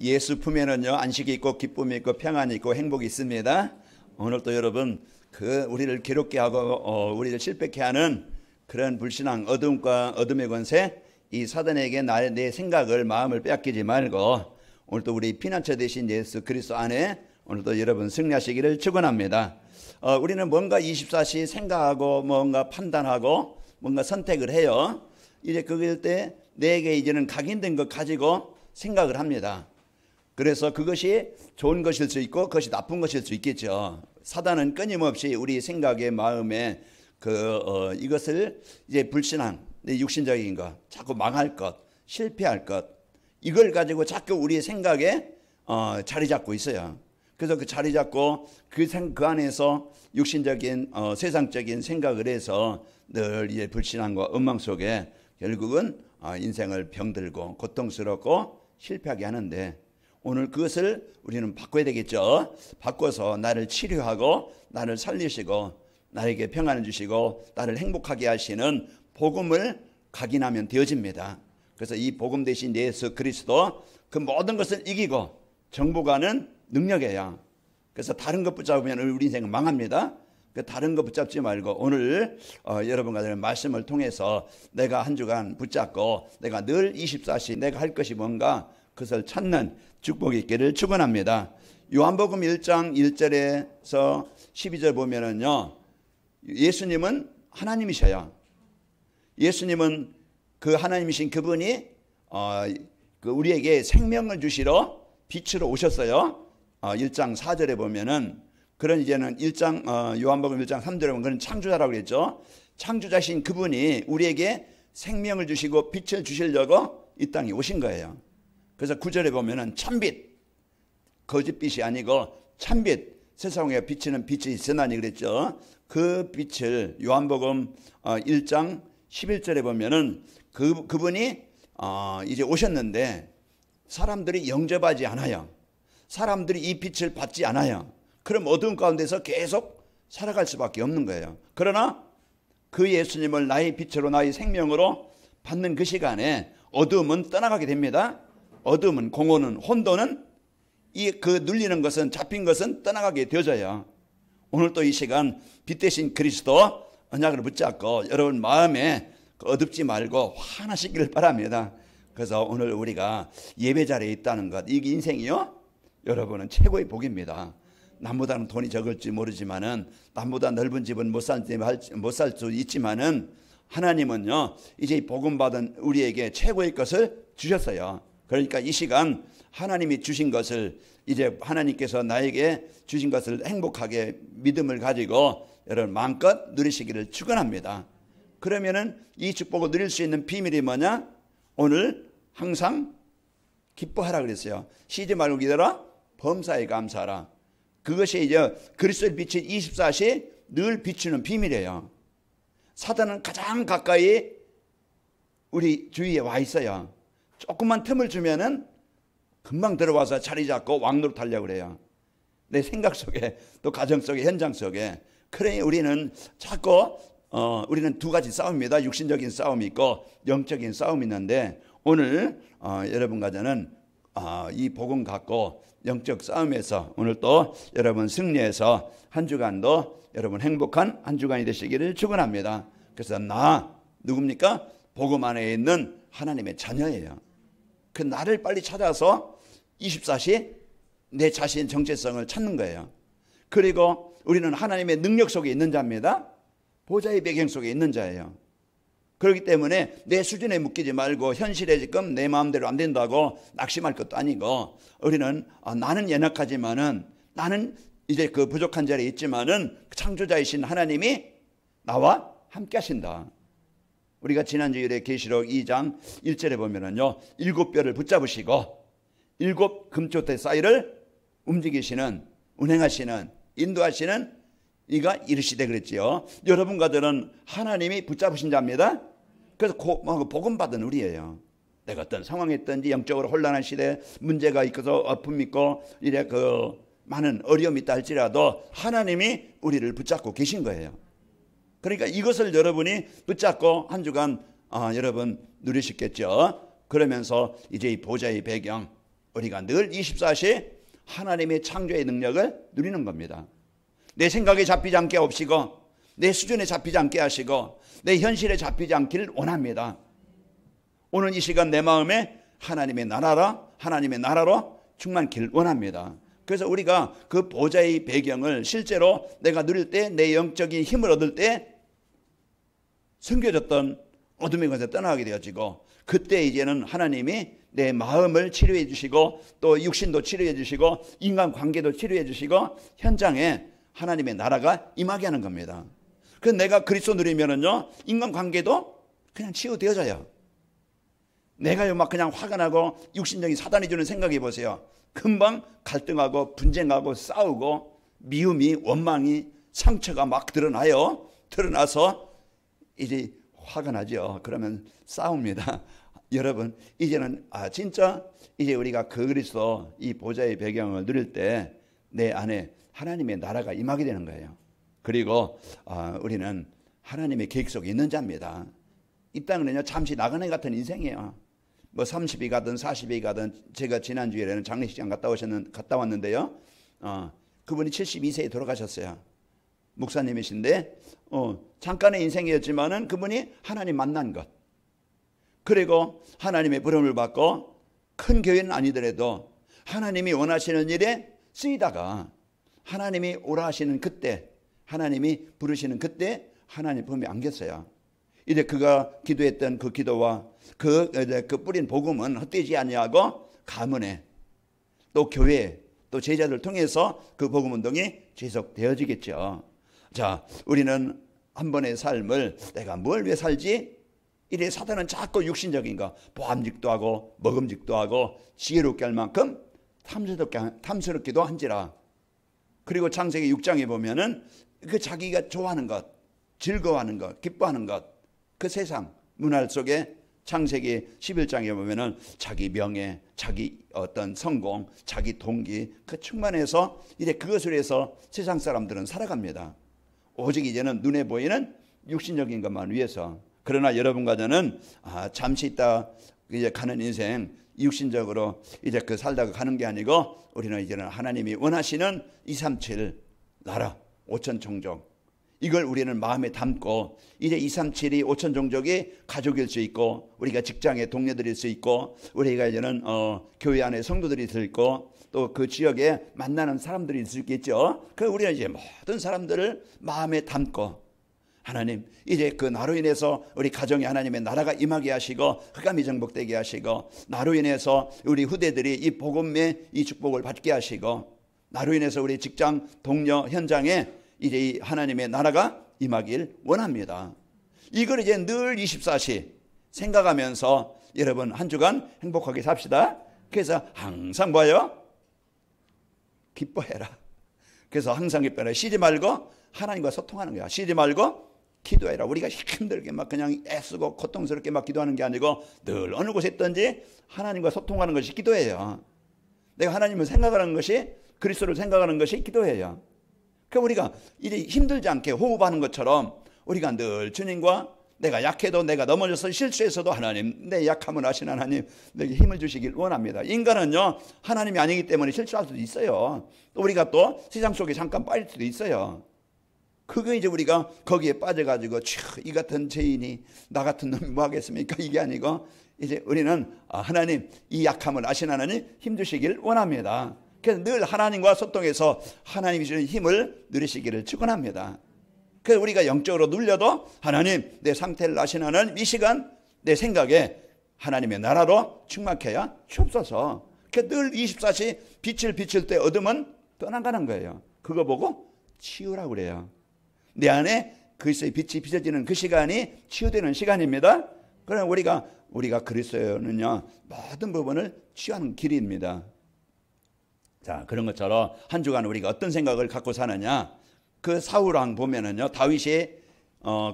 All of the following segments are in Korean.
예수 품에는요 안식이 있고 기쁨이 있고 평안이 있고 행복이 있습니다. 오늘도 여러분 우리를 괴롭게 하고 우리를 실패케 하는 그런 불신앙, 어둠과 어둠의 권세, 이 사단에게 내 생각을 마음을 빼앗기지 말고 오늘도 우리 피난처 되신 예수 그리스도 안에 오늘도 여러분 승리하시기를 축원합니다. 우리는 뭔가 24시 생각하고 뭔가 판단하고 뭔가 선택을 해요. 이제 그럴 때 내게 이제는 각인된 것 가지고 생각을 합니다. 그래서 그것이 좋은 것일 수 있고 그것이 나쁜 것일 수 있겠죠. 사단은 끊임없이 우리 생각의 마음에 이것을 이제 불신앙, 육신적인 것, 자꾸 망할 것, 실패할 것, 이걸 가지고 자꾸 우리의 생각에 자리 잡고 있어요. 그래서 그 자리 잡고 그 안에서 육신적인 세상적인 생각을 해서 늘 이제 불신앙과 엉망 속에 결국은 인생을 병들고 고통스럽고 실패하게 하는데, 오늘 그것을 우리는 바꿔야 되겠죠. 바꿔서 나를 치료하고 나를 살리시고 나에게 평안을 주시고 나를 행복하게 하시는 복음을 각인하면 되어집니다. 그래서 이 복음 대신 예수 그리스도 그 모든 것을 이기고 정복하는 능력이에요. 그래서 다른 것 붙잡으면 우리 인생은 망합니다. 다른 거 붙잡지 말고 오늘 여러분과 저는 말씀을 통해서 내가 한 주간 붙잡고 내가 늘 24시 내가 할 것이 뭔가 그것을 찾는 축복이 있기를 축원합니다. 요한복음 1장 1절에서 12절 보면은요, 예수님은 하나님이셔요. 예수님은 그 하나님이신 그분이 우리에게 생명을 주시러 빛으로 오셨어요. 1장 4절에 보면은 그런 이제는 요한복음 1장 3절에 보면 그런 창조자라고 그랬죠. 창조자신 그분이 우리에게 생명을 주시고 빛을 주시려고 이 땅에 오신 거예요. 그래서 9절에 보면은 참빛, 거짓빛이 아니고 참빛, 세상에 비치는 빛이 있으나니 그랬죠. 그 빛을 요한복음 1장 11절에 보면은 그분이 이제 오셨는데 사람들이 영접하지 않아요. 사람들이 이 빛을 받지 않아요. 그럼 어두운 가운데서 계속 살아갈 수밖에 없는 거예요. 그러나 그 예수님을 나의 빛으로 나의 생명으로 받는 그 시간에 어두움은 떠나가게 됩니다. 어둠은, 공허는, 혼돈은 눌리는 것은, 잡힌 것은 떠나가게 되어져요. 오늘 또 이 시간 빛 대신 그리스도 언약을 붙잡고 여러분 마음에 어둡지 말고 환하시기를 바랍니다. 그래서 오늘 우리가 예배 자리에 있다는 것, 이 인생이요, 여러분은 최고의 복입니다. 남보다는 돈이 적을지 모르지만은, 남보다 넓은 집은 못 살 수 있지만은, 하나님은요 이제 복음 받은 우리에게 최고의 것을 주셨어요. 그러니까 이 시간 하나님이 주신 것을, 이제 하나님께서 나에게 주신 것을 행복하게 믿음을 가지고 여러분 마음껏 누리시기를 축원합니다. 그러면은 이 축복을 누릴 수 있는 비밀이 뭐냐? 오늘 항상 기뻐하라 그랬어요. 쉬지 말고 기다려 범사에 감사하라. 그것이 이제 그리스도의 빛이 24시 늘 비추는 비밀이에요. 사단은 가장 가까이 우리 주위에 와 있어요. 조금만 틈을 주면은 금방 들어와서 자리 잡고 왕노릇 하려고 그래요. 내 생각 속에, 또 가정 속에, 현장 속에. 그러니 우리는 자꾸 우리는 두 가지 싸움입니다. 육신적인 싸움이 있고 영적인 싸움이 있는데, 오늘 여러분과 저는 이 복음 갖고 영적 싸움에서 오늘 또 여러분 승리해서 한 주간도 여러분 행복한 한 주간이 되시기를 축원합니다. 그래서 누굽니까? 복음 안에 있는 하나님의 자녀예요. 그 나를 빨리 찾아서 24시 내 자신의 정체성을 찾는 거예요. 그리고 우리는 하나님의 능력 속에 있는 자입니다. 보좌의 배경 속에 있는 자예요. 그렇기 때문에 내 수준에 묶이지 말고 현실에 지금 내 마음대로 안 된다고 낙심할 것도 아니고, 우리는 나는 연약하지만은, 나는 이제 그 부족한 자리에 있지만은 창조자이신 하나님이 나와 함께 하신다. 우리가 지난주일에 계시록 2장 1절에 보면은요, 7뼈를 붙잡으시고 7 금초대 사이를 움직이시는, 운행하시는, 인도하시는 이가 이르시되 그랬지요. 여러분과 저는 하나님이 붙잡으신 자입니다. 그래서 복음 받은 우리예요. 내가 어떤 상황에 있든지 영적으로 혼란한 시대, 문제가 있어서 아픔이 있고 이래 많은 어려움이 있다 할지라도 하나님이 우리를 붙잡고 계신 거예요. 그러니까 이것을 여러분이 붙잡고 한 주간 여러분 누리셨겠죠. 그러면서 이제 이 보좌의 배경, 우리가 늘 24시 하나님의 창조의 능력을 누리는 겁니다. 내 생각에 잡히지 않게 하시고 내 수준에 잡히지 않게 하시고 내 현실에 잡히지 않기를 원합니다. 오늘 이 시간 내 마음에 하나님의 나라로 충만기를 원합니다. 그래서 우리가 그 보좌의 배경을 실제로 내가 누릴 때 내 영적인 힘을 얻을 때 숨겨졌던 어둠의 것에 떠나게 되어지고 그때 이제는 하나님이 내 마음을 치료해 주시고 또 육신도 치료해 주시고 인간관계도 치료해 주시고 현장에 하나님의 나라가 임하게 하는 겁니다. 그래서 내가 그리스도 누리면은요 인간관계도 그냥 치유되어져요. 내가 막 그냥 화가 나고 육신적인 사단이 주는 생각해 보세요. 금방 갈등하고 분쟁하고 싸우고 미움이 원망이 상처가 막 드러나요. 드러나서 이제 화가 나죠. 그러면 싸웁니다. 여러분 이제는 진짜 이제 우리가 그 그리스도 이 보좌의 배경을 누릴 때 내 안에 하나님의 나라가 임하게 되는 거예요. 그리고 우리는 하나님의 계획 속에 있는 자입니다. 이 땅은요 잠시 나그네 같은 인생이에요. 뭐 30이 가든 40이 가든 제가 지난주에는 장례식장 갔다 왔는데요. 그분이 72세에 돌아가셨어요. 목사님이신데 잠깐의 인생이었지만은 그분이 하나님 만난 것 그리고 하나님의 부름을 받고 큰 교회는 아니더라도 하나님이 원하시는 일에 쓰이다가 하나님이 오라 하시는 그때 하나님이 부르시는 그때 하나님 품에 안겼어요. 이제 그가 기도했던 그 기도와 그 뿌린 복음은 헛되지 아니하고 가문에 또 교회 또 제자들 통해서 그 복음 운동이 지속되어지겠죠. 자, 우리는 한 번의 삶을 내가 뭘 왜 살지? 이래 사단은 자꾸 육신적인 거 보암직도 하고 먹음직도 하고 지혜롭게 할 만큼 탐스럽기도 한지라. 그리고 창세기 6장에 보면은 그 자기가 좋아하는 것, 즐거워하는 것, 기뻐하는 것, 그 세상 문화 속에 창세기 11장에 보면은 자기 명예, 자기 어떤 성공, 자기 동기 그 충만해서 이제 그것을 위해서 세상 사람들은 살아갑니다. 오직 이제는 눈에 보이는 육신적인 것만 위해서. 그러나 여러분과 저는 잠시 있다 이제 가는 인생 육신적으로 이제 그 살다가 가는 게 아니고 우리는 이제는 하나님이 원하시는 237 나라 5천 종족 이걸 우리는 마음에 담고 이제 237이 5천 종족이 가족일 수 있고 우리가 직장의 동료들일 수 있고 우리가 이제는 교회 안에 성도들이 수 있고 또 그 지역에 만나는 사람들이 있을 수 있겠죠. 그 우리는 이제 모든 사람들을 마음에 담고 하나님 이제 그 나로 인해서 우리 가정에 하나님의 나라가 임하게 하시고 흑암이 정복되게 하시고 나로 인해서 우리 후대들이 이 복음의 이 축복을 받게 하시고 나로 인해서 우리 직장 동료 현장에 이제 이 하나님의 나라가 임하길 원합니다. 이걸 이제 늘 24시 생각하면서 여러분 한 주간 행복하게 삽시다. 그래서 항상 뭐예요? 기뻐해라. 그래서 항상 기뻐해라. 쉬지 말고 하나님과 소통하는 거야. 쉬지 말고 기도해라. 우리가 힘들게 막 그냥 애쓰고 고통스럽게 막 기도하는 게 아니고 늘 어느 곳에 있든지 하나님과 소통하는 것이 기도예요. 내가 하나님을 생각하는 것이 그리스도를 생각하는 것이 기도예요. 그러니까 우리가 이제 힘들지 않게 호흡하는 것처럼 우리가 늘 주님과 내가 약해도 내가 넘어져서 실수해서도 하나님 내 약함을 아신 하나님 내게 힘을 주시길 원합니다. 인간은요 하나님이 아니기 때문에 실수할 수도 있어요. 또 우리가 또 세상 속에 잠깐 빠질 수도 있어요. 그거 이제 우리가 거기에 빠져가지고 이 같은 죄인이 나 같은 놈이 뭐 하겠습니까? 이게 아니고 이제 우리는 하나님 이 약함을 아신 하나님 힘주시길 원합니다. 그래서 늘 하나님과 소통해서 하나님이 주는 힘을 누리시기를 축원합니다. 그래서 우리가 영적으로 눌려도 하나님 내 상태를 아신 하나님 이 시간 내 생각에 하나님의 나라로 충만케야 주옵소서. 그래서 늘 24시 빛을 비출 때 어둠은 떠나가는 거예요. 그거 보고 치유라고 그래요. 내 안에 그리스도의 빛이 비춰지는 그 시간이 치유되는 시간입니다. 그러나 우리가 그리스도는요 모든 부분을 치유하는 길입니다. 자, 그런 것처럼 한 주간 우리가 어떤 생각을 갖고 사느냐. 그 사울왕 보면은요 다윗이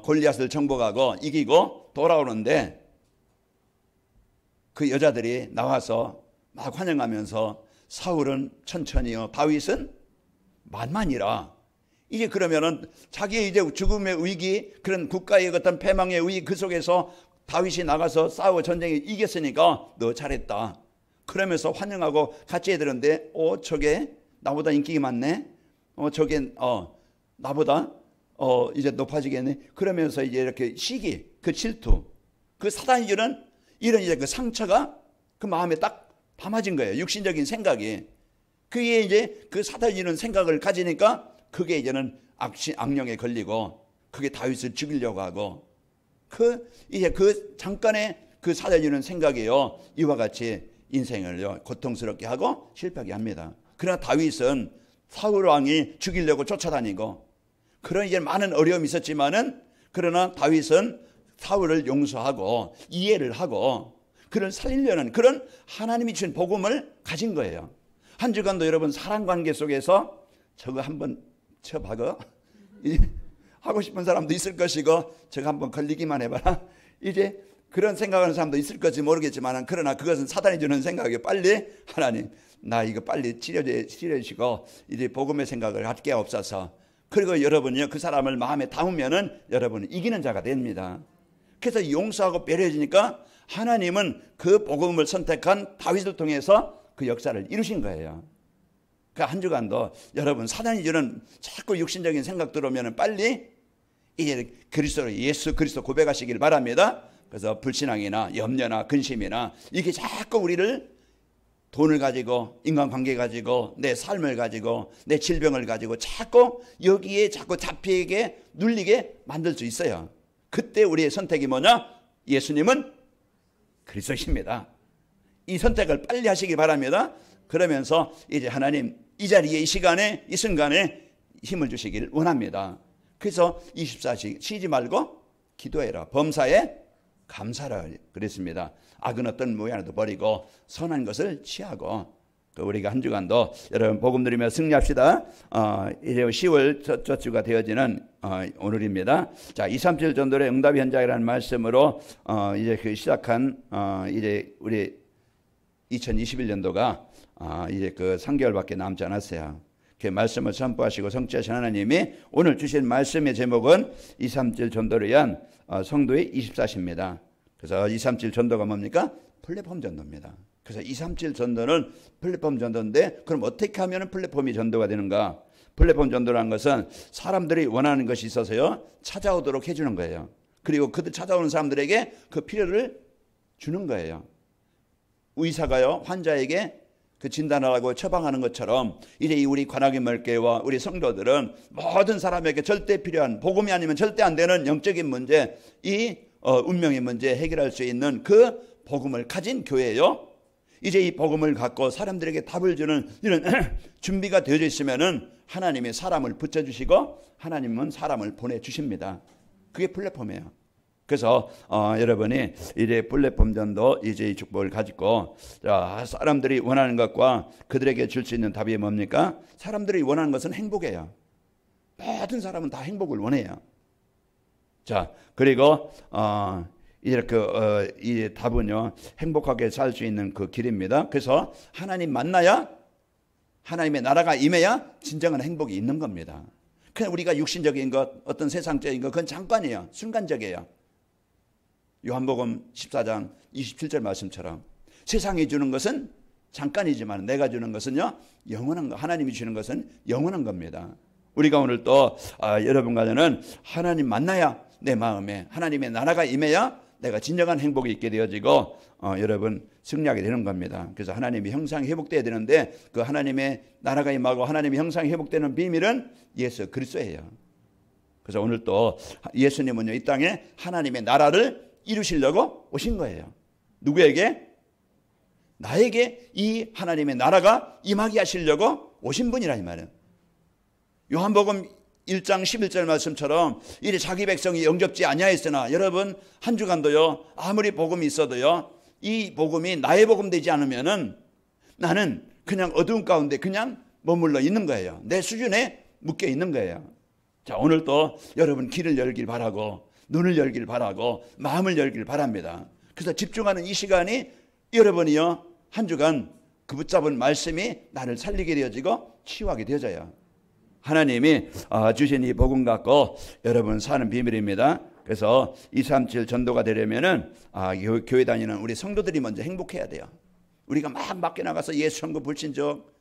골리앗을 정복하고 이기고 돌아오는데 그 여자들이 나와서 막 환영하면서 사울은 천천히요 다윗은 만만이라. 이제 그러면은 자기의 이제 죽음의 위기 그런 국가의 어떤 패망의 위기 그 속에서 다윗이 나가서 싸워 전쟁에 이겼으니까 너 잘했다. 그러면서 환영하고 같이 해야 되는데 저게 나보다 인기가 많네. 저게 나보다 이제 높아지겠네. 그러면서 이제 이렇게 시기, 그 질투, 그 사단이 주는 이런 이제 그 상처가 그 마음에 딱 담아진 거예요. 육신적인 생각이. 그게 이제 그 사단이 주는 생각을 가지니까 그게 이제는 악령에 걸리고 그게 다윗을 죽이려고 하고 이제 그 잠깐의 그 사단이 주는 생각이요. 이와 같이 인생을요. 고통스럽게 하고 실패하게 합니다. 그러나 다윗은 사울 왕이 죽이려고 쫓아다니고 그런 이제 많은 어려움이 있었지만은 그러나 다윗은 사울을 용서하고 이해를 하고 그를 살리려는 그런 하나님이 주신 복음을 가진 거예요. 한 주간도 여러분 사랑관계 속에서 저거 한번 쳐봐거 하고 싶은 사람도 있을 것이고 저거 한번 걸리기만 해봐라 이제 그런 생각하는 사람도 있을 것인지 모르겠지만 그러나 그것은 사단이 주는 생각이에요. 빨리 하나님 나 이거 빨리 치료주시고 이제 복음의 생각을 갖게 없어서 그리고 여러분이요 그 사람을 마음에 담으면은 여러분은 이기는 자가 됩니다. 그래서 용서하고 배려해주니까 하나님은 그 복음을 선택한 다윗을 통해서 그 역사를 이루신 거예요. 그 한 주간도 여러분 사단이 주는 자꾸 육신적인 생각 들어오면 빨리 이제 그리스도로 예수 그리스도 고백하시길 바랍니다. 그래서 불신앙이나 염려나 근심이나 이게 자꾸 우리를 돈을 가지고 인간관계 가지고 내 삶을 가지고 내 질병을 가지고 자꾸 여기에 자꾸 잡히게 눌리게 만들 수 있어요. 그때 우리의 선택이 뭐냐? 예수님은 그리스도십니다. 이 선택을 빨리 하시기 바랍니다. 그러면서 이제 하나님 이 자리에 이 시간에 이 순간에 힘을 주시길 원합니다. 그래서 24시 쉬지 말고 기도해라. 범사에 감사라 그랬습니다. 악은 어떤 모양이라도 버리고 선한 것을 취하고 우리가 한 주간도 여러분 복음 누리며 승리합시다. 이제 10월 첫 주가 되어지는 오늘입니다. 자, 237 전도의 응답 현장이라는 말씀으로 이제 그 시작한 이제 우리 2021년도가 이제 그 3개월밖에 남지 않았어요. 그 말씀을 선포하시고 성취하신 하나님이 오늘 주신 말씀의 제목은 237 전도를 위한 성도의 24시입니다. 그래서 237 전도가 뭡니까? 플랫폼 전도입니다. 그래서 237 전도는 플랫폼 전도인데 그럼 어떻게 하면 플랫폼이 전도가 되는가? 플랫폼 전도라는 것은 사람들이 원하는 것이 있어서요 찾아오도록 해주는 거예요. 그리고 그들 찾아오는 사람들에게 그 필요를 주는 거예요. 의사가요 환자에게 그 진단을 하고 처방하는 것처럼 이제 우리 관악의 멀교회와 우리 성도들은 모든 사람에게 절대 필요한 복음이 아니면 절대 안 되는 영적인 문제 이 운명의 문제 해결할 수 있는 그 복음을 가진 교회예요. 이제 이 복음을 갖고 사람들에게 답을 주는 이런 준비가 되어져 있으면은 하나님이 사람을 붙여주시고 하나님은 사람을 보내주십니다. 그게 플랫폼이에요. 그래서 여러분이 이제 플랫폼 전도 이제 이 축복을 가지고 사람들이 원하는 것과 그들에게 줄 수 있는 답이 뭡니까? 사람들이 원하는 것은 행복이에요. 모든 사람은 다 행복을 원해요. 자, 그리고 이렇게 이 답은요 행복하게 살 수 있는 그 길입니다. 그래서 하나님 만나야 하나님의 나라가 임해야 진정한 행복이 있는 겁니다. 그냥 우리가 육신적인 것 어떤 세상적인 것 그건 잠깐이에요. 순간적이에요. 요한복음 14장 27절 말씀처럼 세상이 주는 것은 잠깐이지만 내가 주는 것은요 영원한 거. 하나님이 주는 것은 영원한 겁니다. 우리가 오늘 또 여러분과는 하나님 만나야 내 마음에 하나님의 나라가 임해야 내가 진정한 행복이 있게 되어지고 여러분 승리하게 되는 겁니다. 그래서 하나님의 형상이 회복돼야 되는데 그 하나님의 나라가 임하고 하나님의 형상이 회복되는 비밀은 예수 그리스도예요. 그래서 오늘 또 예수님은요 이 땅에 하나님의 나라를 이루시려고 오신 거예요. 누구에게? 나에게 이 하나님의 나라가 임하게 하시려고 오신 분이라 이 말이에요. 요한복음 1장 11절 말씀처럼 이제 자기 백성이 영접지 아니하였으나 여러분 한 주간도요 아무리 복음이 있어도요 이 복음이 나의 복음 되지 않으면은 나는 그냥 어두운 가운데 그냥 머물러 있는 거예요. 내 수준에 묶여 있는 거예요. 자, 오늘 또 여러분 길을 열길 바라고 눈을 열길 바라고 마음을 열길 바랍니다. 그래서 집중하는 이 시간이 여러분이요 한 주간 그 붙잡은 말씀이 나를 살리게 되어지고 치유하게 되어져요. 하나님이 주신 이 복음 갖고 여러분 사는 비밀입니다. 그래서 237 전도가 되려면은 교회 다니는 우리 성도들이 먼저 행복해야 돼요. 우리가 막 밖에 나가서 예수 선거 불신적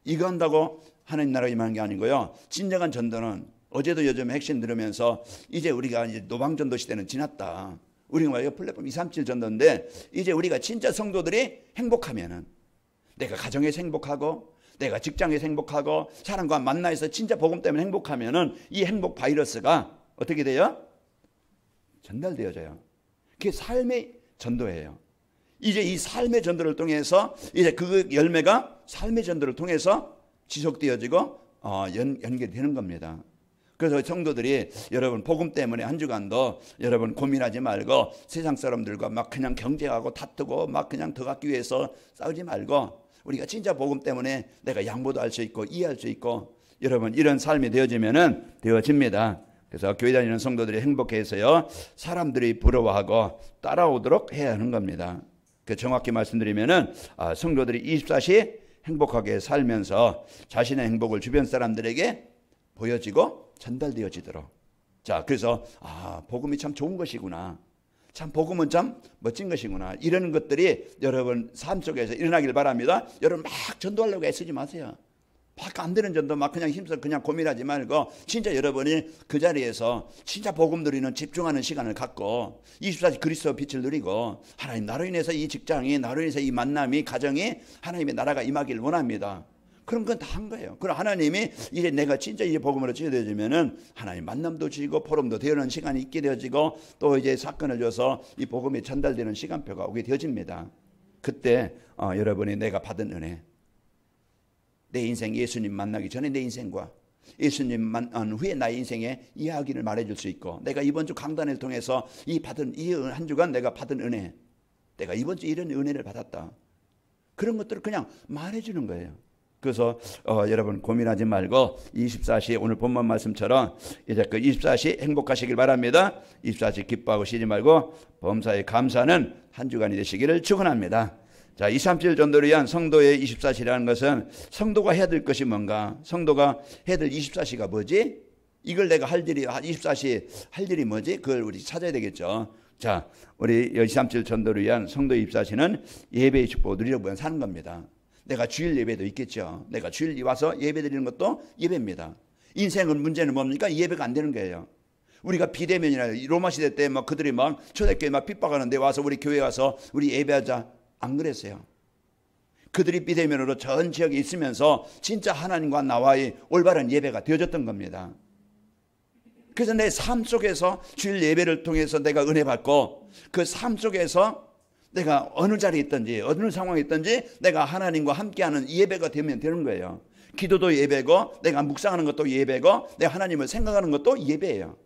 이거 한다고 하나님 나라가 임하는 게 아니고요. 진정한 전도는 어제도 요즘 핵심 들으면서 이제 우리가 이제 노방전도 시대는 지났다. 우리가 말이야 플랫폼 237 전도인데 이제 우리가 진짜 성도들이 행복하면은 내가 가정에서 행복하고 내가 직장에서 행복하고 사람과 만나서 진짜 복음 때문에 행복하면은 이 행복 바이러스가 어떻게 돼요? 전달되어져요. 그게 삶의 전도예요. 이제 이 삶의 전도를 통해서 이제 그 열매가 삶의 전도를 통해서 지속되어지고 연결이 되는 겁니다. 그래서 성도들이 여러분 복음 때문에 한 주간도 여러분 고민하지 말고 세상 사람들과 막 그냥 경쟁하고 다투고 막 그냥 더 갖기 위해서 싸우지 말고 우리가 진짜 복음 때문에 내가 양보도 할 수 있고 이해할 수 있고 여러분 이런 삶이 되어집니다. 그래서 교회 다니는 성도들이 행복해서요 사람들이 부러워하고 따라오도록 해야 하는 겁니다. 그 정확히 말씀드리면은 성도들이 24시 행복하게 살면서 자신의 행복을 주변 사람들에게 보여지고 전달되어지도록. 자, 그래서 복음이 참 좋은 것이구나. 참 복음은 참 멋진 것이구나. 이런 것들이 여러분 삶 속에서 일어나길 바랍니다. 여러분 막 전도하려고 애쓰지 마세요. 막 안 되는 전도 막 그냥 힘써 그냥 고민하지 말고 진짜 여러분이 그 자리에서 진짜 복음 누리는 집중하는 시간을 갖고 24시 그리스도 빛을 누리고 하나님 나로 인해서 이 직장이 나로 인해서 이 만남이 가정이 하나님의 나라가 임하길 원합니다. 그럼 그건 다 한 거예요. 그럼 하나님이 이제 내가 진짜 이제 복음으로 치유되어지면은 하나님 만남도 주시고 포럼도 되어는 시간이 있게 되어지고 또 이제 사건을 줘서 이 복음이 전달되는 시간표가 오게 되어집니다. 그때 여러분이 내가 받은 은혜, 내 인생 예수님 만나기 전에 내 인생과 예수님 만난 후에 나의 인생의 이야기를 말해줄 수 있고 내가 이번 주 강단을 통해서 이 한 주간 내가 받은 은혜, 내가 이번 주 이런 은혜를 받았다. 그런 것들을 그냥 말해주는 거예요. 그래서 여러분 고민하지 말고 24시 오늘 본문 말씀처럼 이제 그 24시 행복하시길 바랍니다. 24시 기뻐하고 쉬지 말고 범사에 감사하는 한 주간이 되시기를 축원합니다. 자, 237 전도를 위한 성도의 24시라는 것은 성도가 해야 될 것이 뭔가? 성도가 해야 될 24시가 뭐지? 이걸 내가 할 일이 24시 할 일이 뭐지? 그걸 우리 찾아야 되겠죠. 자, 우리 237 전도를 위한 성도의 24시는 예배의 축복을 누리려고 위한 사는 겁니다. 내가 주일 예배도 있겠죠. 내가 주일 와서 예배 드리는 것도 예배입니다. 인생은 문제는 뭡니까? 예배가 안 되는 거예요. 우리가 비대면이나 로마 시대 때 막 그들이 막 초대교회 막 핍박하는데 와서 우리 교회 와서 우리 예배하자. 안 그랬어요. 그들이 비대면으로 전 지역에 있으면서 진짜 하나님과 나와의 올바른 예배가 되어졌던 겁니다. 그래서 내 삶 속에서 주일 예배를 통해서 내가 은혜 받고 그 삶 속에서 내가 어느 자리에 있든지 어느 상황에 있든지 내가 하나님과 함께하는 예배가 되면 되는 거예요. 기도도 예배고 내가 묵상하는 것도 예배고 내가 하나님을 생각하는 것도 예배예요.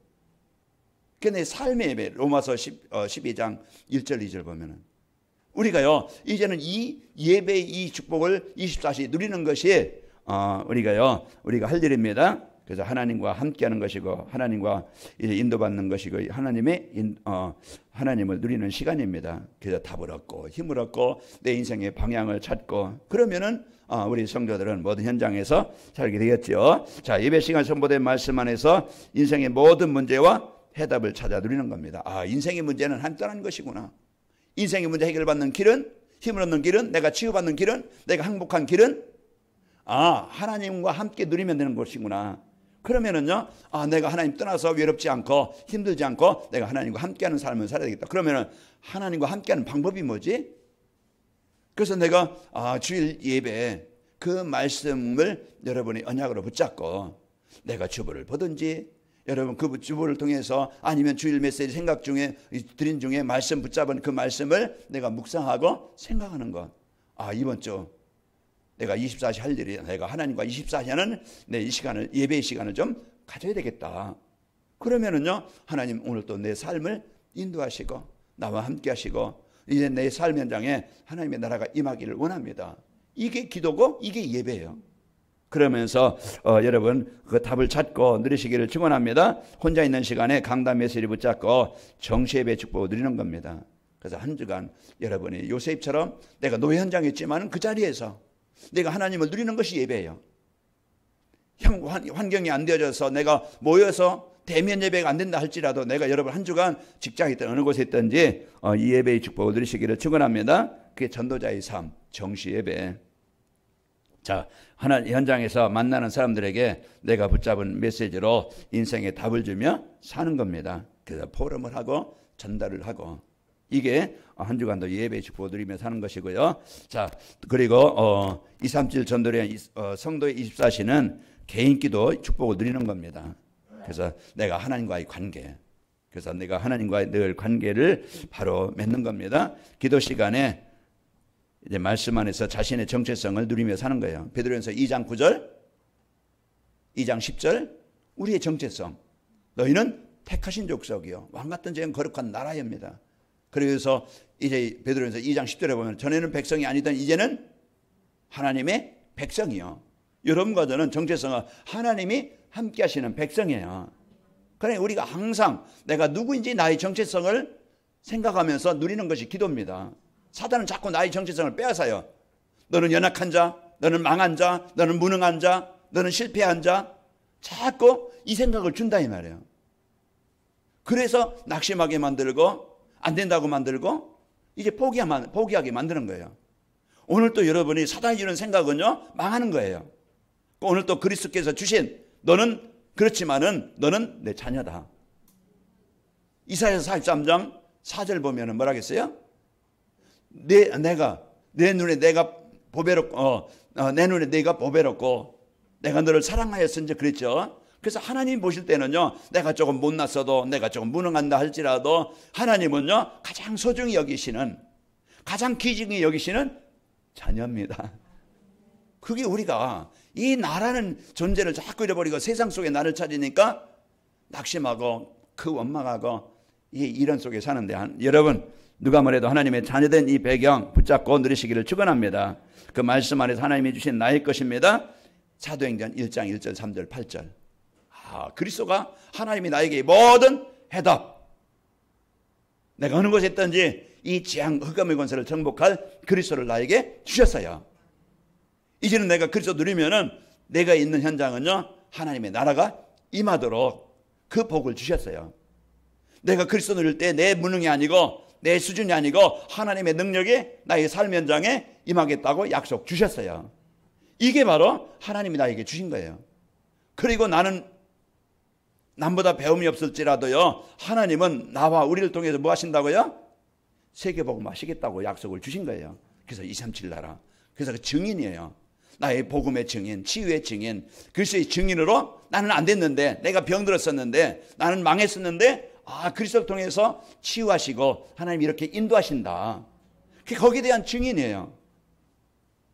그게 내 삶의 예배. 로마서 12장 1절 2절 보면은 우리가요 이제는 이 예배의 이 축복을 24시 누리는 것이 우리가 할 일입니다. 그래서 하나님과 함께하는 것이고 하나님과 이제 인도받는 것이고 하나님을 누리는 시간입니다. 그래서 답을 얻고 힘을 얻고 내 인생의 방향을 찾고 그러면은 우리 성도들은 모든 현장에서 살게 되겠죠. 자, 예배 시간 선포된 말씀 안에서 인생의 모든 문제와 해답을 찾아 누리는 겁니다. 인생의 문제는 한단한 것이구나. 인생의 문제 해결받는 길은 힘을 얻는 길은 내가 치유받는 길은 내가 행복한 길은 하나님과 함께 누리면 되는 것이구나. 그러면은요 내가 하나님 떠나서 외롭지 않고 힘들지 않고 내가 하나님과 함께하는 삶을 살아야 되겠다. 그러면은 하나님과 함께하는 방법이 뭐지? 그래서 내가 주일 예배 그 말씀을 여러분이 언약으로 붙잡고 내가 주보를 보든지 여러분 그 주보를 통해서 아니면 주일 메시지 생각 중에 드린 중에 말씀 붙잡은 그 말씀을 내가 묵상하고 생각하는 것. 이번 주 내가 24시 할 일이 내가 하나님과 24시 하는 내 이 시간을 예배의 시간을 좀 가져야 되겠다. 그러면은요 하나님 오늘 또 내 삶을 인도하시고 나와 함께 하시고 이제 내 삶 현장에 하나님의 나라가 임하기를 원합니다. 이게 기도고 이게 예배예요. 그러면서 여러분 그 답을 찾고 누리시기를 축원합니다. 혼자 있는 시간에 강단 메시지를 붙잡고 정시예배 축복을 누리는 겁니다. 그래서 한 주간 여러분이 요셉처럼 내가 노예 현장에 있지만 그 자리에서 내가 하나님을 누리는 것이 예배예요. 환경이 안 되어져서 내가 모여서 대면 예배가 안 된다 할지라도 내가 여러분 한 주간 직장에 있든 어느 곳에 있든지 이 예배의 축복을 누리시기를 축원합니다. 그게 전도자의 삶, 정시 예배. 자, 하나 현장에서 만나는 사람들에게 내가 붙잡은 메시지로 인생의 답을 주며 사는 겁니다. 그래서 포럼을 하고 전달을 하고, 이게 한 주간도 예배 축복을 누리며 사는 것이고요. 자, 그리고 237 전도련 성도의 24시는 개인기도 축복을 누리는 겁니다. 그래서 내가 하나님과의 관계, 그래서 내가 하나님과의 늘 관계를 바로 맺는 겁니다. 기도 시간에 이제 말씀 안에서 자신의 정체성을 누리며 사는 거예요. 베드로전서 2장 9절, 2장 10절, 우리의 정체성. 너희는 택하신 족속이요 왕 같은 죄인 거룩한 나라입니다. 그래서 이제 베드로전서 2장 10절에 보면 전에는 백성이 아니던 이제는 하나님의 백성이요. 여러분과 저는 정체성은 하나님이 함께 하시는 백성이에요. 그러니 우리가 항상 내가 누구인지 나의 정체성을 생각하면서 누리는 것이 기도입니다. 사단은 자꾸 나의 정체성을 빼앗아요. 너는 연약한 자, 너는 망한 자, 너는 무능한 자, 너는 실패한 자, 자꾸 이 생각을 준다 이 말이에요. 그래서 낙심하게 만들고 안 된다고 만들고 이제 포기하게 만드는 거예요. 오늘 또 여러분이 사단이 주는 생각은요, 망하는 거예요. 오늘 또 그리스도께서 주신 너는 그렇지만은 너는 내 자녀다. 이사야서 43장 4절 보면은 뭐라 하겠어요? 내 눈에 내가 보배롭고 내 눈에 내가 보배롭고 내가 너를 사랑하였은지 그랬죠. 그래서 하나님 보실 때는요, 내가 조금 못났어도 내가 조금 무능한다 할지라도 하나님은요 가장 소중히 여기시는, 가장 귀중히 여기시는 자녀입니다. 그게 우리가 이 나라는 존재를 자꾸 잃어버리고 세상 속에 나를 찾으니까 낙심하고 그 원망하고 이 이런 속에 사는데, 여러분 누가 뭐래도 하나님의 자녀된 이 배경 붙잡고 누리시기를 축원합니다. 그 말씀 안에서 하나님이 주신 나의 것입니다. 사도행전 1장 1절 3절 8절. 그리스도가 하나님이 나에게 모든 해답, 내가 어느 곳에 있든지 이 재앙 흑암의 권세를 정복할 그리스도를 나에게 주셨어요. 이제는 내가 그리스도 누리면은 내가 있는 현장은요 하나님의 나라가 임하도록 그 복을 주셨어요. 내가 그리스도 누릴 때 내 무능이 아니고 내 수준이 아니고 하나님의 능력이 나의 삶 현장에 임하겠다고 약속 주셨어요. 이게 바로 하나님이 나에게 주신 거예요. 그리고 나는 남보다 배움이 없을지라도요 하나님은 나와 우리를 통해서 뭐 하신다고요? 세계복음 하시겠다고 약속을 주신 거예요. 그래서 237 나라, 그래서 그 증인이에요. 나의 복음의 증인, 치유의 증인, 그리스도의 증인으로 나는 안 됐는데, 내가 병들었었는데, 나는 망했었는데 그리스도를 통해서 치유하시고 하나님이 이렇게 인도하신다. 그게 거기에 대한 증인이에요.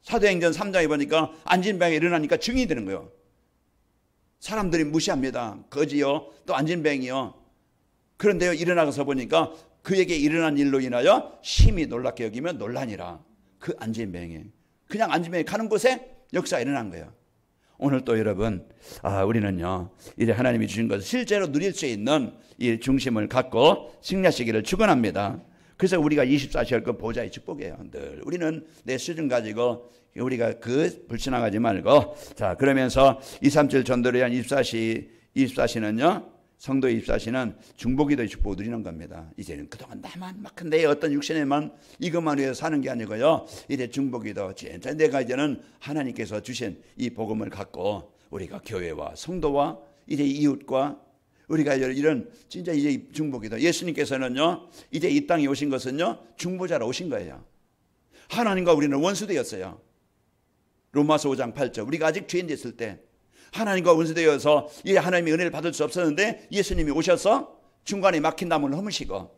사도행전 3장에 보니까 앉은 병에 일어나니까 증인이 되는 거예요. 사람들이 무시합니다. 거지요, 또 앉은 병이요. 그런데요 일어나서 보니까 그에게 일어난 일로 인하여 심히 놀랍게 여기며 논란이라. 그 앉은 병에, 그냥 앉은 병에 가는 곳에 역사가 일어난 거예요. 오늘 또 여러분, 우리는요 이제 하나님이 주신 것을 실제로 누릴 수 있는 이 중심을 갖고 승리하시기를 축원합니다. 그래서 우리가 24시간 그 보좌의 축복이에요. 늘 우리는 내 수준 가지고 우리가 그 불신앙하지 말고, 자 그러면서 237 전도를 위한 24시는요 성도 24시는 중보기도의 축복을 누리는 겁니다. 이제는 그동안 나만 막 내 어떤 육신에만 이것만 위해서 사는 게 아니고요, 이제 중보기도 진짜 내가 이제는 하나님께서 주신 이 복음을 갖고 우리가 교회와 성도와 이제 이웃과 우리가 이런 진짜 이제 중보기도, 예수님께서는요 이제 이 땅에 오신 것은요 중보자로 오신 거예요. 하나님과 우리는 원수되었어요. 로마서 5장 8절. 우리가 아직 죄인 됐을 때 하나님과 원수되어서 이 하나님의 은혜를 받을 수 없었는데 예수님이 오셔서 중간에 막힌 나무를 허무시고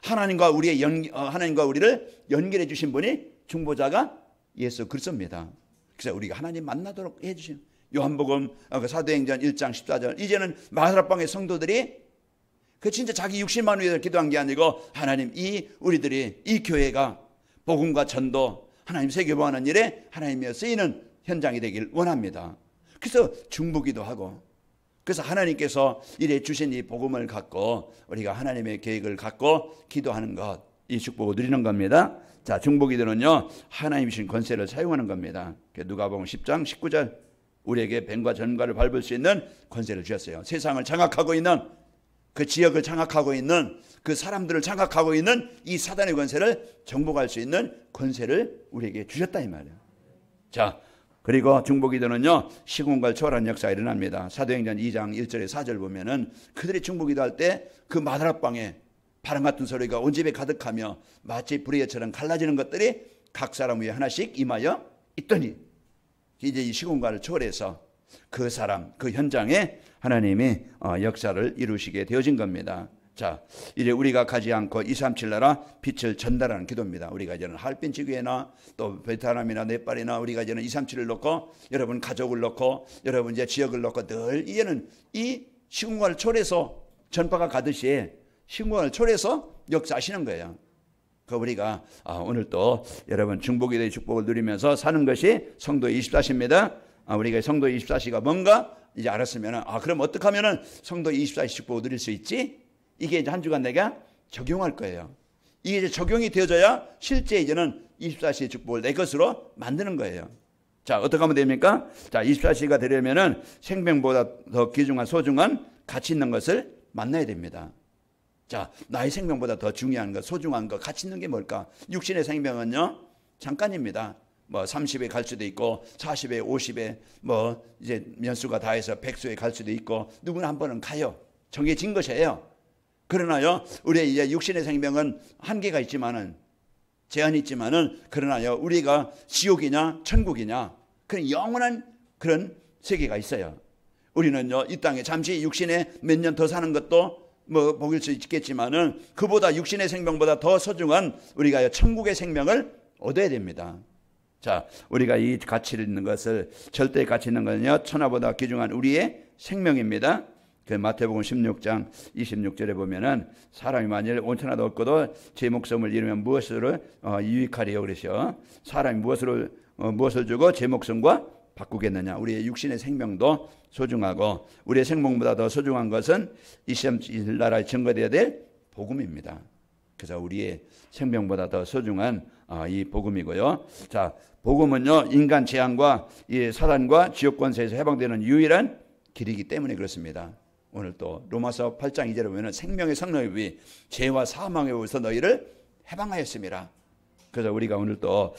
하나님과 우리를 연결해 주신 분이 중보자가 예수 그리스도입니다. 그래서 우리가 하나님 만나도록 해주신 요한복음 사도행전 1장 14절. 이제는 마가다락방의 성도들이 그 진짜 자기 육신만 위해서 기도한 게 아니고 하나님 우리들이 이 교회가 복음과 전도 하나님 세계보하는 일에 하나님이 쓰이는 현장이 되길 원합니다. 그래서 중보기도 하고, 그래서 하나님께서 이래 주신 이 복음을 갖고 우리가 하나님의 계획을 갖고 기도하는 것, 이 축복을 누리는 겁니다. 자, 중보기도는요 하나님이 주신 권세를 사용하는 겁니다. 누가복음 10장 19절. 우리에게 뱀과 전과를 밟을 수 있는 권세를 주셨어요. 세상을 장악하고 있는 그 지역을 장악하고 있는 그 사람들을 장악하고 있는 이 사단의 권세를 정복할 수 있는 권세를 우리에게 주셨다 이 말이에요. 자, 그리고 중보기도는요 시공간을 초월한 역사가 일어납니다. 사도행전 2장 1절에 4절 보면은 그들이 중보기도할 때 그 마다락방에 바람 같은 소리가 온 집에 가득하며 마치 불의처럼 갈라지는 것들이 각 사람 위에 하나씩 임하여 있더니 이제 이 시공간을 초월해서 그 사람 그 현장에 하나님이 역사를 이루시게 되어진 겁니다. 자, 이제 우리가 가지 않고 237 나라 빛을 전달하는 기도입니다. 우리가 이제는 하얼빈 지구에나 또 베트남이나 네팔이나 우리가 이제는 237을 놓고 여러분 가족을 놓고 여러분 이제 지역을 놓고 늘 이제는 이 시공간을 초월해서 전파가 가듯이 시공간을 초월해서 역사하시는 거예요. 그 우리가 오늘 또 여러분 중보기도의 축복을 누리면서 사는 것이 성도의 24시입니다. 우리가 성도의 24시가 뭔가 이제 알았으면 그럼 어떻게 하면은 성도의 24시 축복을 누릴 수 있지? 이게 이제 한 주간 내가 적용할 거예요. 이게 이제 적용이 되어져야 실제 이제는 24시의 축복을 내 것으로 만드는 거예요. 자, 어떻게 하면 됩니까? 자, 24시가 되려면은 생명보다 더 귀중한 소중한 가치 있는 것을 만나야 됩니다. 자, 나의 생명보다 더 중요한 것, 소중한 것, 가치 있는 게 뭘까? 육신의 생명은요, 잠깐입니다. 뭐 30에 갈 수도 있고 40에 50에 뭐 이제 연수가 다해서 100수에 갈 수도 있고 누구나 한 번은 가요. 정해진 것이에요. 그러나요, 우리의 이제 육신의 생명은 한계가 있지만은 제한이 있지만은 그러나요, 우리가 지옥이냐 천국이냐 그런 영원한 그런 세계가 있어요. 우리는요, 이 땅에 잠시 육신에 몇 년 더 사는 것도 뭐 복일 수 있겠지만은 그보다 육신의 생명보다 더 소중한 우리가 천국의 생명을 얻어야 됩니다. 자, 우리가 이 가치 있는 것을 절대 가치 있는 것은요 천하보다 귀중한 우리의 생명입니다. 그 마태복음 16장 26절에 보면은 사람이 만일 온 천하도 얻고도 제 목숨을 잃으면 무엇을 유익하리요 그러셔. 사람이 무엇을 주고 제 목숨과 바꾸겠느냐. 우리의 육신의 생명도 소중하고 우리의 생명보다 더 소중한 것은 이 나라에 증거되어야 될 복음입니다. 그래서 우리의 생명보다 더 소중한 이 복음이고요. 자, 복음은요 인간 재앙과 이 사단과 지옥 권세에서 해방되는 유일한 길이기 때문에 그렇습니다. 오늘 또 로마서 8장 2절에 보면 생명의 성령이 죄와 사망에 의해서 너희를 해방하였습니다. 그래서 우리가 오늘 또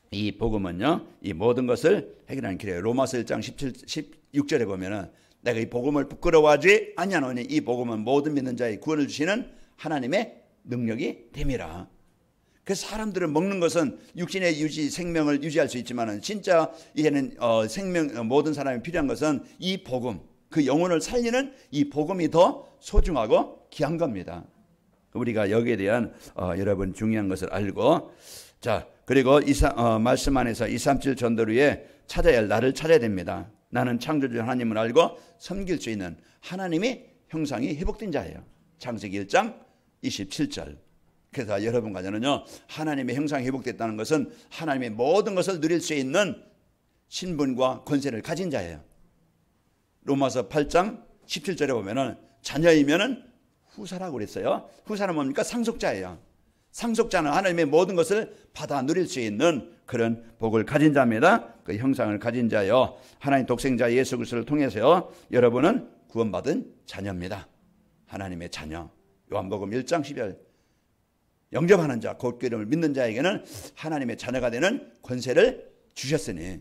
이 복음은요 이 모든 것을 해결하는 길이에요. 로마서 1장 16절에 보면은 내가 이 복음을 부끄러워하지 아니하노니 이 복음은 모든 믿는 자의 구원을 주시는 하나님의 능력이 됨이라. 그래서 사람들은 먹는 것은 육신의 생명을 유지할 수 있지만은 진짜 이제는 모든 사람이 필요한 것은 이 복음, 그 영혼을 살리는 이 복음이 더 소중하고 귀한 겁니다. 우리가 여기에 대한 여러분 중요한 것을 알고, 자, 그리고 말씀 안에서 237 전도를 찾아야 할 나를 찾아야 됩니다. 나는 창조주 하나님을 알고 섬길 수 있는 하나님의 형상이 회복된 자예요. 창세기 1장 27절. 그래서 여러분과 저는요 하나님의 형상이 회복됐다는 것은 하나님의 모든 것을 누릴 수 있는 신분과 권세를 가진 자예요. 로마서 8장 17절에 보면은 자녀이면은 후사라고 그랬어요. 후사는 뭡니까? 상속자예요. 상속자는 하나님의 모든 것을 받아 누릴 수 있는 그런 복을 가진 자입니다. 그 형상을 가진 자요. 하나님 독생자 예수 그리스도를 통해서요. 여러분은 구원받은 자녀입니다. 하나님의 자녀. 요한복음 1장 10절. 영접하는 자, 곧 그 이름을 믿는 자에게는 하나님의 자녀가 되는 권세를 주셨으니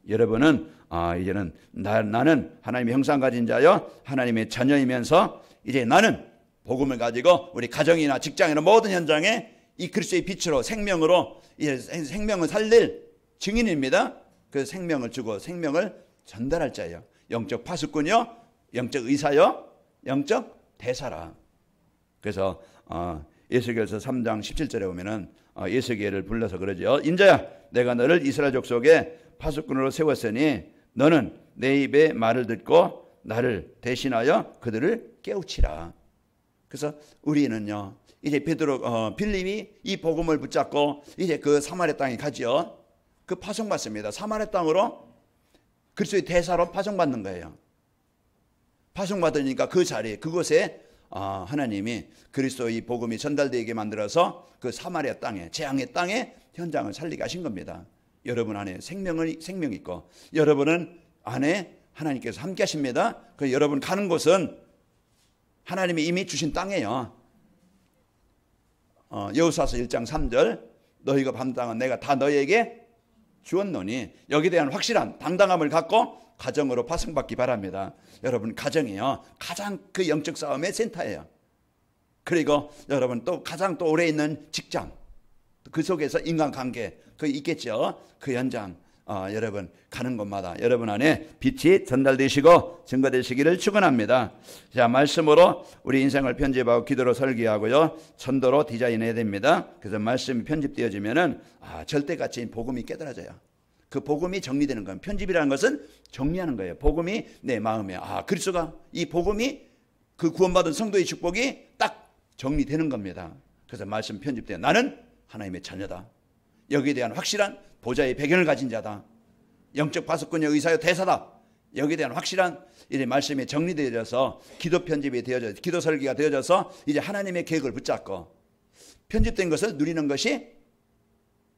여러분은 이제는 나는 하나님의 형상 가진 자요. 하나님의 자녀이면서 이제 나는 복음을 가지고 우리 가정이나 직장이나 모든 현장에 이 그리스도의 빛으로 생명으로 이제 생명을 살릴 증인입니다. 그 생명을 주고 생명을 전달할 자예요. 영적 파수꾼이요, 영적 의사요, 영적 대사라. 그래서 에스겔서 3장 17절에 보면은 에스겔을 불러서 그러죠. 인자야, 내가 너를 이스라엘 족속의 파수꾼으로 세웠으니 너는 내 입의 말을 듣고 나를 대신하여 그들을 깨우치라. 그래서 우리는요 이제 빌립이 이 복음을 붙잡고 이제 그 사마리아 땅에 가지요. 그 파송받습니다. 사마리아 땅으로 그리스도의 대사로 파송받는 거예요. 파송받으니까 그 자리에 그곳에 하나님이 그리스도의 복음이 전달되게 만들어서 그 사마리아 땅에 재앙의 땅에 현장을 살리게 하신 겁니다. 여러분 안에 생명이 있고 여러분은 안에 하나님께서 함께 하십니다. 그 여러분 가는 곳은 하나님이 이미 주신 땅이에요. 여호수아서 1장 3절 너희가 받는 땅은 내가 다 너희에게 주었노니 여기에 대한 확실한 당당함을 갖고 가정으로 파송받기 바랍니다. 여러분 가정이요 가장 그 영적 싸움의 센터예요. 그리고 여러분 또 가장 또 오래 있는 직장 그 속에서 인간관계 그 있겠죠. 그 현장 여러분 가는 곳마다 여러분 안에 빛이 전달되시고 증거되시기를 축원합니다. 자 말씀으로 우리 인생을 편집하고 기도로 설계하고요 전도로 디자인해야 됩니다. 그래서 말씀이 편집되어지면은 절대가치인 복음이 깨달아져요. 그 복음이 정리되는 거예요. 편집이라는 것은 정리하는 거예요. 복음이 내 마음에 그리스도가 이 복음이 그 구원받은 성도의 축복이 딱 정리되는 겁니다. 그래서 말씀 편집돼요. 나는 하나님의 자녀다. 여기에 대한 확실한 보좌의 배경을 가진 자다. 영적 파수꾼의 의사요 대사다. 여기에 대한 확실한 이 말씀이 정리되어져서 기도 편집이 되어져 기도 설계가 되어져서 이제 하나님의 계획을 붙잡고 편집된 것을 누리는 것이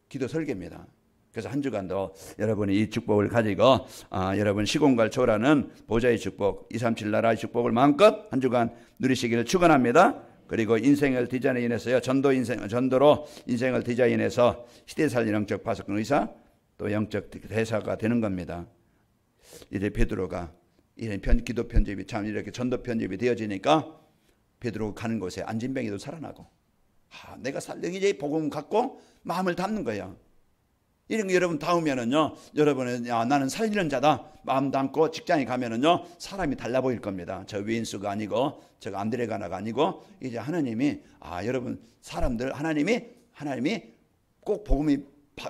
기도 설계입니다. 그래서 한 주간도 여러분이 이 축복을 가지고 여러분 시공갈 초라는 보좌의 축복 237 나라의 축복을 마음껏 한 주간 누리시기를 축원합니다. 그리고 인생을 디자인해서요 전도로 인생을 디자인해서 시대 살린 영적 파수꾼 의사 또 영적 대사가 되는 겁니다. 이제 베드로가 이런 기도 편집이 참 이렇게 전도 편집이 되어지니까 베드로가 가는 곳에 안진뱅이도 살아나고 내가 이제 복음 갖고 마음을 담는 거예요. 이런 거 여러분 닿으면은요 여러분은 나는 살리는 자다 마음 담고 직장에 가면은요 사람이 달라 보일 겁니다. 저 윈수가 아니고 저 안드레가나가 아니고 이제 하나님이 여러분 사람들 하나님이 꼭 복음이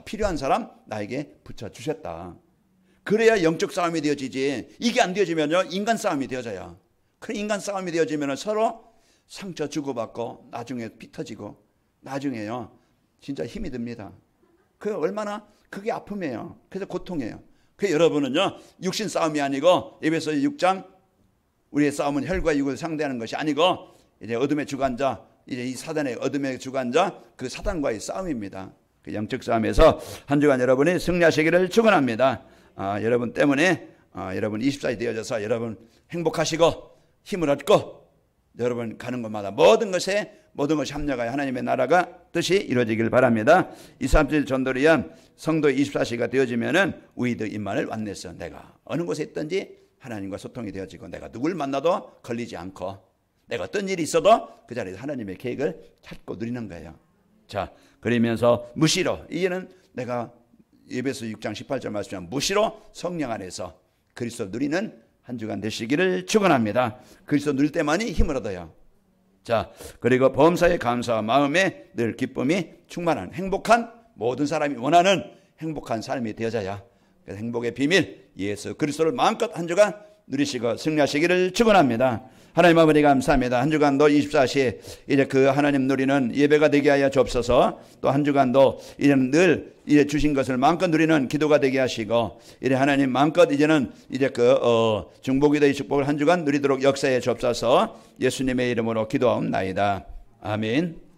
필요한 사람 나에게 붙여주셨다. 그래야 영적 싸움이 되어지지. 이게 안 되어지면요 인간 싸움이 되어져요. 그 인간 싸움이 되어지면 서로 상처 주고받고 나중에 피 터지고 나중에요 진짜 힘이 듭니다. 그 얼마나 그게 아픔이에요. 그래서 고통이에요. 그 여러분은요 육신 싸움이 아니고 에베소 6장 우리의 싸움은 혈과 육을 상대하는 것이 아니고 이제 어둠의 주관자 이제 이 사단의 어둠의 주관자 그 사단과의 싸움입니다. 그 영적 싸움에서 한 주간 여러분이 승리하시기를 축원합니다. 여러분 때문에 여러분 24일 되어져서 여러분 행복하시고 힘을 얻고 여러분 가는 곳마다 모든 것이 합력하여 하나님의 나라가 뜻이 이루어지길 바랍니다. 237 전도를 위한 성도의 24시가 되어지면은 위드 임마늘 완내서 내가 어느 곳에 있든지 하나님과 소통이 되어지고 내가 누굴 만나도 걸리지 않고 내가 어떤 일이 있어도 그 자리에서 하나님의 계획을 찾고 누리는 거예요. 자, 그러면서 무시로 이제는 내가 에베소 6장 18절 말씀하면 무시로 성령 안에서 그리스도 누리는 한 주간 되시기를 축원합니다. 그리스도 누릴 때만이 힘을 얻어요. 자, 그리고 범사에 감사와 마음에 늘 기쁨이 충만한 행복한 모든 사람이 원하는 행복한 삶이 되어져야 그 행복의 비밀 예수 그리스도를 마음껏 한 주간 누리시고 승리하시기를 축원합니다. 하나님 아버지 감사합니다. 한 주간도 24시 이제 그 하나님 누리는 예배가 되게 하여 주옵소서. 또 한 주간도 이제는 늘 이제 주신 것을 마음껏 누리는 기도가 되게 하시고 이제 하나님 마음껏 이제는 이제 중보기도의 축복을 한 주간 누리도록 역사해 주옵소서. 예수님의 이름으로 기도하옵나이다. 아멘.